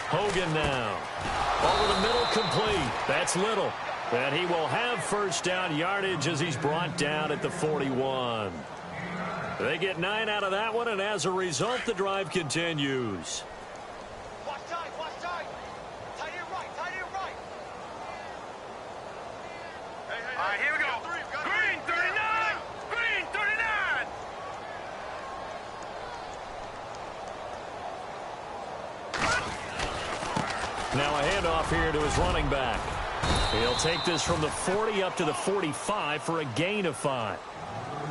Hogan now. Over the middle, complete. That's Little. And he will have first down yardage as he's brought down at the 41. They get 9 out of that one, and as a result, the drive continues. Watch tight, watch tight. Tight end right, tight end right. Hey, all right, here we go. Green 39! Green 39! Now a handoff here to his running back. He'll take this from the 40 up to the 45 for a gain of 5.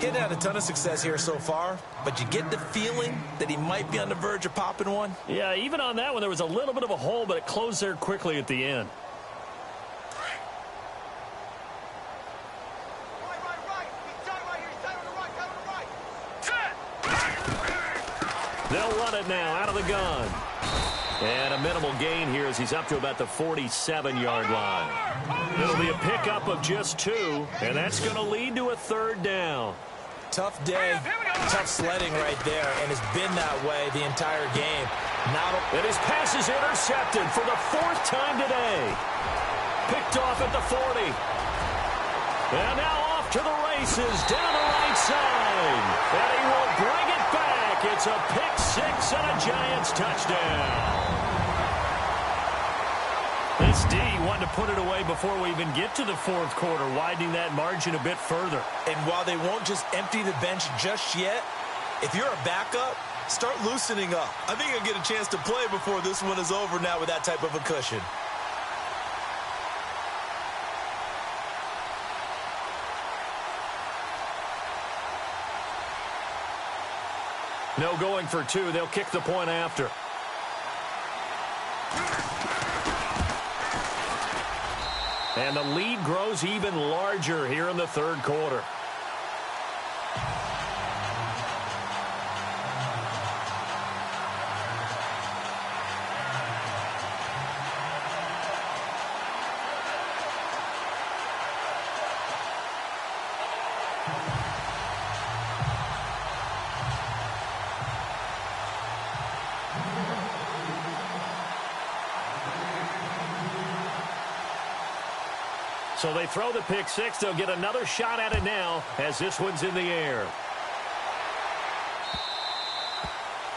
Getting had a ton of success here so far, but you get the feeling that he might be on the verge of popping one. Yeah, even on that one, there was a little bit of a hole, but it closed there quickly at the end. Right. He's tight right here. He's tight on the right, tight on the right. Set! They'll run it now out of the gun. And a minimal gain here as he's up to about the 47-yard line. It'll be a pickup of just 2, and that's going to lead to a 3rd down. Tough day, tough sledding right there, and it's been that way the entire game. And his pass is intercepted for the 4th time today. Picked off at the 40. And now off to the races down the right side. And he will bring it back. It's a pick 6 and a Giants touchdown. This D wanted to put it away before we even get to the 4th quarter, widening that margin a bit further. And while they won't just empty the bench just yet, if you're a backup, start loosening up. I think you'll get a chance to play before this one is over now with that type of a cushion. No going for 2. They'll kick the point after. And the lead grows even larger here in the 3rd quarter. So they throw the pick 6. They'll get another shot at it now as this one's in the air.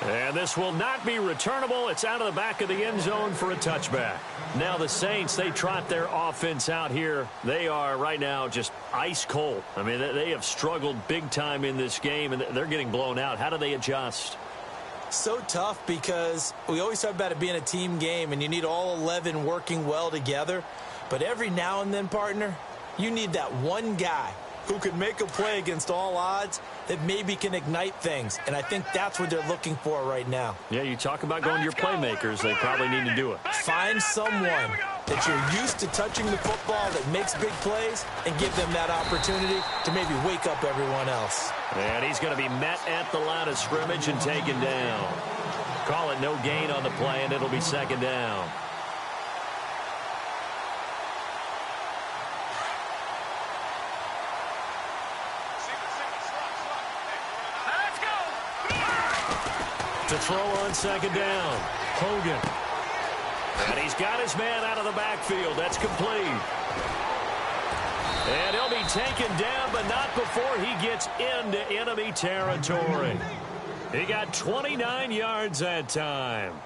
And this will not be returnable. It's out of the back of the end zone for a touchback. Now the Saints, they trot their offense out here. They are right now just ice cold. I mean, they have struggled big time in this game, and they're getting blown out. How do they adjust? So tough because we always talk about it being a team game, and you need all 11 working well together. But every now and then, partner, you need that one guy who can make a play against all odds that maybe can ignite things. And I think that's what they're looking for right now. Yeah, you talk about going to your playmakers. They probably need to do it. Find someone that you're used to touching the football that makes big plays and give them that opportunity to maybe wake up everyone else. And he's going to be met at the line of scrimmage and taken down. Call it no gain on the play, and it'll be 2nd down. To throw on 2nd down, Hogan. And he's got his man out of the backfield. That's complete. And he'll be taken down, but not before he gets into enemy territory. He got 29 yards that time.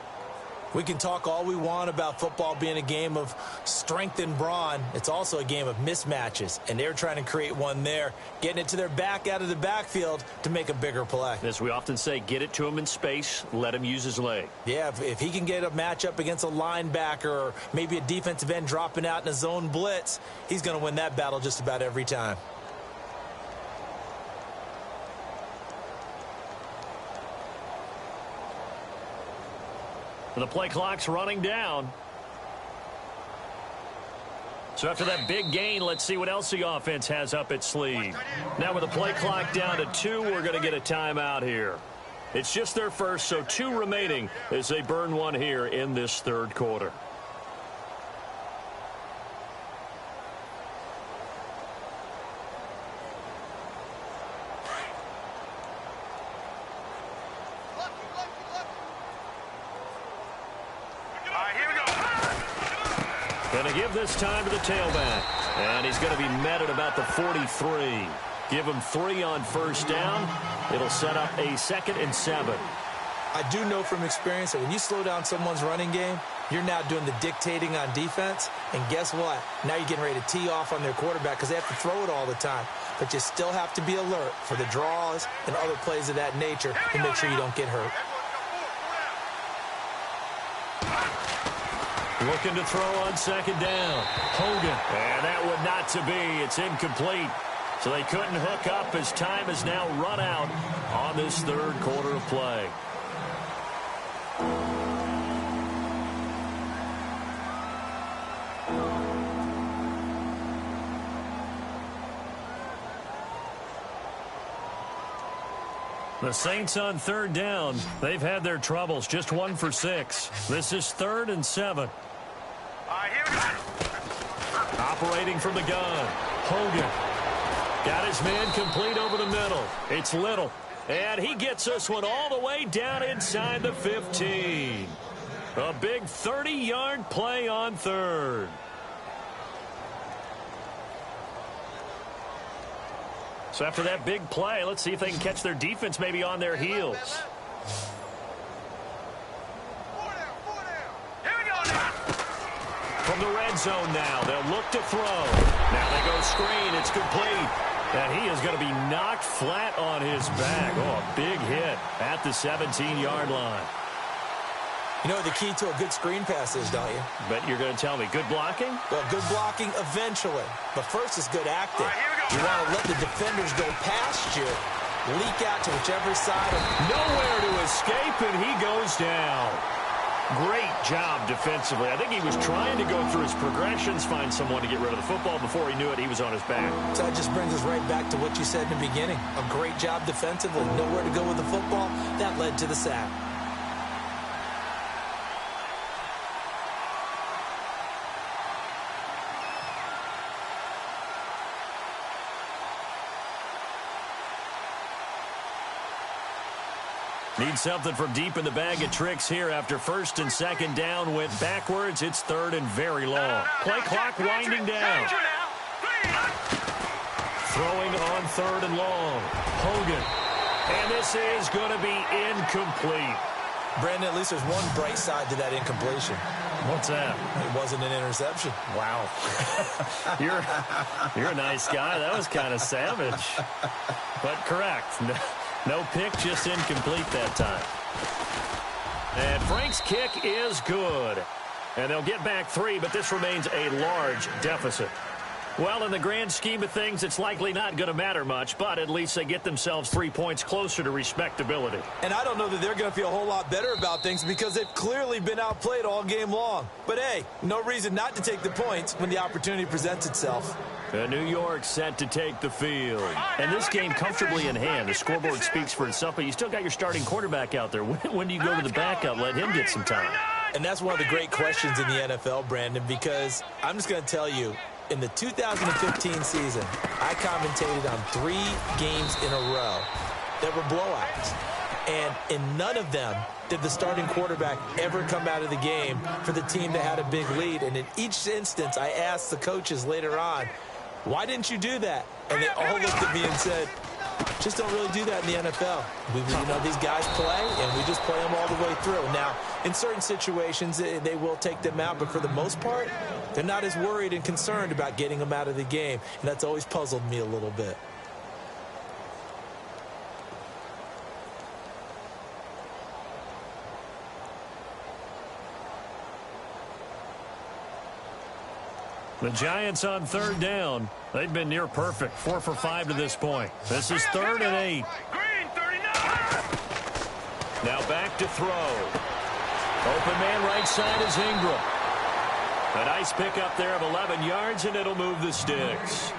We can talk all we want about football being a game of strength and brawn. It's also a game of mismatches, and they're trying to create one there, getting it to their back out of the backfield to make a bigger play. As we often say, get it to him in space, let him use his leg. Yeah, if he can get a matchup against a linebacker or maybe a defensive end dropping out in a zone blitz, he's going to win that battle just about every time. The play clock's running down. So after that big gain, let's see what else the offense has up its sleeve. Now with the play clock down to 2, we're going to get a timeout here. It's just their first, so 2 remaining as they burn one here in this 3rd quarter. All right, here we Going to give this time to the tailback. And he's going to be met at about the 43. Give him 3 on first down. It'll set up a 2nd and 7. I do know from experience that when you slow down someone's running game, you're now doing the dictating on defense. And guess what? Now you're getting ready to tee off on their quarterback because they have to throw it all the time. But you still have to be alert for the draws and other plays of that nature to make sure you don't get hurt. Looking to throw on 2nd down. Hogan. And that would not to be. It's incomplete. So they couldn't hook up as time has now run out on this 3rd quarter of play. The Saints on 3rd down. They've had their troubles. Just 1 for 6. This is 3rd and 7. Here we go. Operating from the gun. Hogan. Got his man complete over the middle. It's Little. And he gets this one all the way down inside the 15. A big 30-yard play on 3rd. So after that big play, let's see if they can catch their defense maybe on their heels. From the red zone now, they'll look to throw. Now they go screen. It's complete. And he is going to be knocked flat on his back. Oh, a big hit at the 17-yard line. You know what the key to a good screen pass is, don't you? But you're going to tell me, good blocking? Well, good blocking eventually. But first is good acting. You want to let the defenders go past you, leak out to whichever side. Nowhere to escape, and he goes down. Great job defensively. I think he was trying to go through his progressions, find someone to get rid of the football. Before he knew it, he was on his back. So that just brings us right back to what you said in the beginning. A great job defensively. Nowhere to go with the football. That led to the sack. Need something from deep in the bag of tricks here after 1st and 2nd down went backwards. It's 3rd and very long. Play clock winding down. Throwing on 3rd and long. Hogan. And this is going to be incomplete. Brandon, at least there's one bright side to that incompletion. What's that? It wasn't an interception. Wow. You're a nice guy. That was kind of savage. But correct. No pick, just incomplete that time. And Frank's kick is good. And they'll get back 3, but this remains a large deficit. Well, in the grand scheme of things, it's likely not going to matter much, but at least they get themselves 3 points closer to respectability. And I don't know that they're going to feel a whole lot better about things because they've clearly been outplayed all game long. But, hey, no reason not to take the points when the opportunity presents itself. New York set to take the field. And this game comfortably in hand. The scoreboard speaks for itself, but you still got your starting quarterback out there. When do you go to the backup? Let him get some time. And that's one of the great questions in the NFL, Brandon, because I'm just going to tell you, in the 2015 season, I commentated on 3 games in a row that were blowouts. And in none of them did the starting quarterback ever come out of the game for the team that had a big lead. And in each instance, I asked the coaches later on, why didn't you do that? And they all looked at me and said, just don't really do that in the NFL. These guys play, and we just play them all the way through. Now, in certain situations, they will take them out, but for the most part, they're not as worried and concerned about getting them out of the game, and that's always puzzled me a little bit. The Giants on 3rd down. They've been near perfect. 4 for 5 to this point. This is 3rd and 8. Green 39. Now back to throw. Open man right side is Ingram. A nice pickup there of 11 yards, and it'll move the sticks.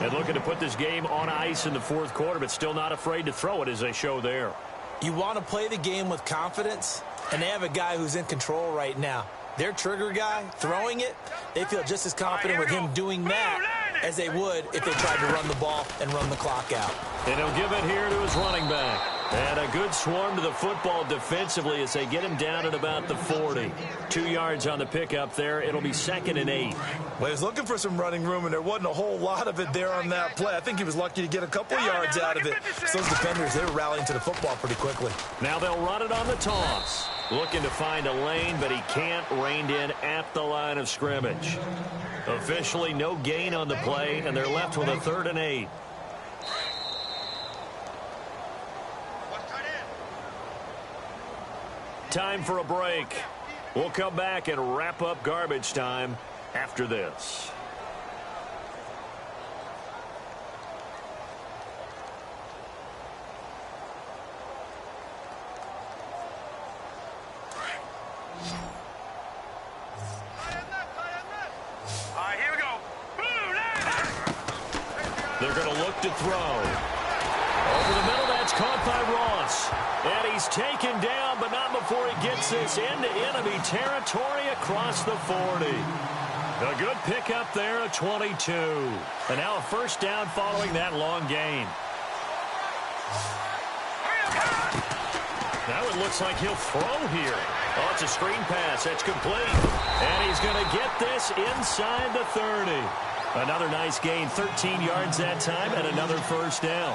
And looking to put this game on ice in the 4th quarter, but still not afraid to throw it as they show there. You want to play the game with confidence, and they have a guy who's in control right now. Their trigger guy, throwing it, they feel just as confident with him doing that as they would if they tried to run the ball and run the clock out. And he'll give it here to his running back. And a good swarm to the football defensively as they get him down at about the 40. 2 yards on the pickup there. It'll be 2nd and 8. Well, he was looking for some running room, and there wasn't a whole lot of it there on that play. I think he was lucky to get a couple yards out of it. So those defenders, they were rallying to the football pretty quickly. Now they'll run it on the toss. Looking to find a lane, but he can't. Reined in at the line of scrimmage. Officially no gain on the play, and they're left with a 3rd and 8. Time for a break. We'll come back and wrap up garbage time after this. Here we go. They're going to look to throw. Over the middle, that's caught by Ross. And he's taken down, but not before he gets this into enemy territory across the 40. A good pickup there at 22. And now a first down following that long gain. Now it looks like he'll throw here. Oh, it's a screen pass. That's complete. And he's going to get this inside the 30. Another nice gain, 13 yards that time, and another first down.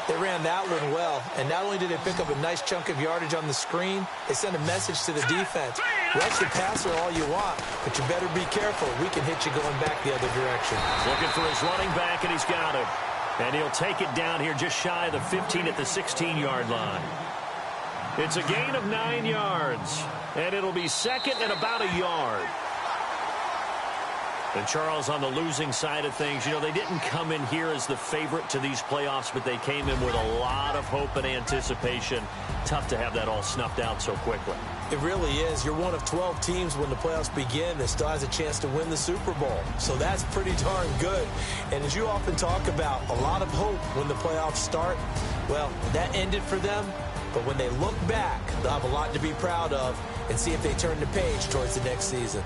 They ran that one well, and not only did they pick up a nice chunk of yardage on the screen, they sent a message to the defense. Rush the passer all you want, but you better be careful. We can hit you going back the other direction. Looking for his running back, and he's got him. And he'll take it down here just shy of the 15 at the 16-yard line. It's a gain of 9 yards, and it'll be 2nd and about a yard. And Charles, on the losing side of things, you know, they didn't come in here as the favorite to these playoffs, but they came in with a lot of hope and anticipation. Tough to have that all snuffed out so quickly. It really is. You're one of 12 teams when the playoffs begin that still has a chance to win the Super Bowl. So that's pretty darn good. And as you often talk about, a lot of hope when the playoffs start. Well, that ended for them. But when they look back, they'll have a lot to be proud of and see if they turn the page towards the next season.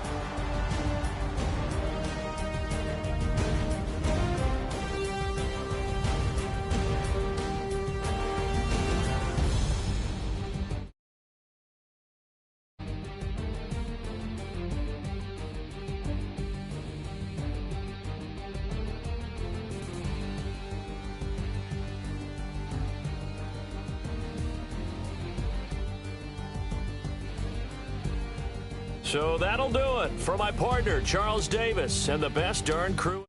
So that'll do it for my partner, Charles Davis, and the best darn crew.